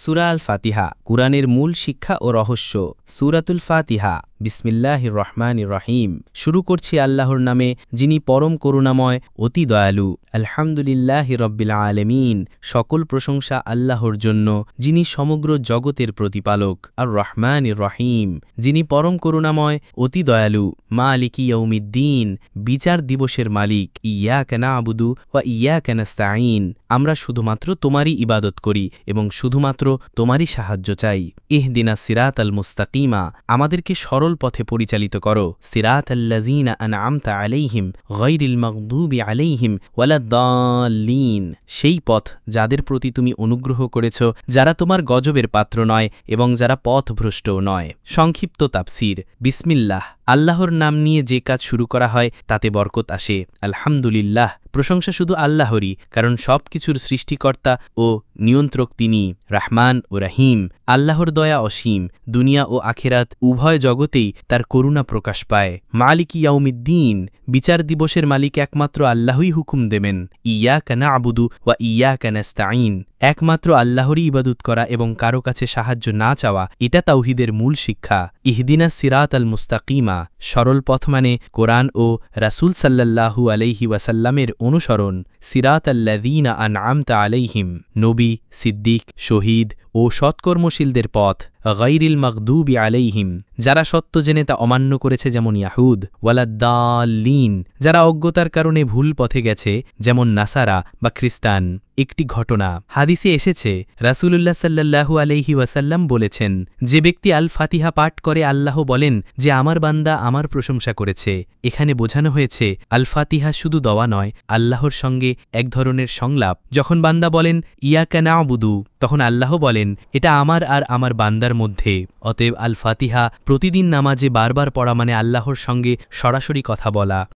সূরা আল ফাতিহা কুরআনের মূল শিক্ষা ও রহস্য সূরাতুল ফাতিহা বিসমিল্লাহির রহমানির রহিম শুরু করছি আল্লাহর নামে যিনি পরম করুণাময় অতি দয়ালু আলহামদুলিল্লাহি রব্বিল আলামিন সকল প্রশংসা আল্লাহর জন্য যিনি সমগ্র জগতের প্রতিপালক আর রহমানির রহিম যিনি পরম করুণাময় অতি দয়ালু মালিকি ইয়াউমিদ্দিন বিচার দিবসের মালিক ইয়াকা না'বুদু ওয়া ইয়াকা নাস্তাঈন আমরা শুধুমাত্র তোমারই ইবাদত করি এবং শুধুমাত্র তোমারই সাহায্য চাই ইহদিনাস সিরাতাল মুস্তাকিমা আমাদেরকে সরল পথে পরিচালিত করো সিরাতাল্লাযীনা আন'আমতা আলাইহিম গায়রিল মাগদুবি আলাইহিম ওয়ালাদ-দাল্লিন সেই পথ যাদের প্রতি তুমি অনুগ্রহ করেছ যারা তোমার গজবের পাত্র নয় এবং যারা পথভ্রষ্টও নয় সংক্ষিপ্ত তাফসীর বিসমিল্লাহ আল্লাহর নাম নিয়ে যে কাজ শুরু করা হয় তাতে বরকত আসে আলহামদুলিল্লাহ প্রশংসা শুধু আল্লাহরই কারণ সব কিছুর সৃষ্টিকর্তা ও নিয়ন্ত্রক তিনি রাহমান ও রহিম আল্লাহর দয়া অসীম দুনিয়া ও আখিরাত উভয় জগতেই তার করুণা প্রকাশ পায় মালিকি ইয়াউমিদ্দিন বিচার দিবসের মালিক একমাত্র আল্লাহই হুকুম দেবেন ইয়াকা না'বুদু ওয়া ইয়াকা নাস্তাঈন একমাত্র আল্লাহরই ইবাদত করা এবং কারো কাছে সাহায্য না চাওয়া এটা তাওহীদের মূল শিক্ষা ইহদিনাস সিরাতাল মুস্তাকিমা সরল পথ মানে কোরআন ও রাসূল সাল্লাল্লাহু আলাইহি ওয়াসাল্লামের অনুসরণ সিরাতাল্লাযীনা আন'আমতা আলাইহিম নবী সিদ্দিক শহীদ ও সৎকর্মশীলদের পথ গায়রিল মাগদুবি আলাইহিম যারা সত্য জেনে তা অমান্য করেছে যেমন ইয়াহুদ ওয়ালাদ-দাল্লিন যারা অজ্ঞতার কারণে ভুল পথে গেছে যেমন নাসারা বা খ্রিস্টান একটি ঘটনা হাদিসে এসেছে রাসূলুল্লাহ সাল্লাল্লাহু আলাইহি ওয়াসাল্লাম বলেছেন যে ব্যক্তি আল ফাতিহা পাঠ করে আল্লাহ বলেন যে আমার বান্দা আমার প্রশংসা করেছে এখানে বোঝানো হয়েছে আল ফাতিহা শুধু দোয়া নয় আল্লাহর সঙ্গে এক ধরনের সংলাপ যখন বান্দা বলেন ইয়াকা না'বুদু তখন আল্লাহ বলেন এটা আমার আর আমার বান্দার মধ্যে অতএব আল ফাতিহা প্রতিদিন নামাজে বারবার পড়া মানে আল্লাহর সঙ্গে সরাসরি কথা বলা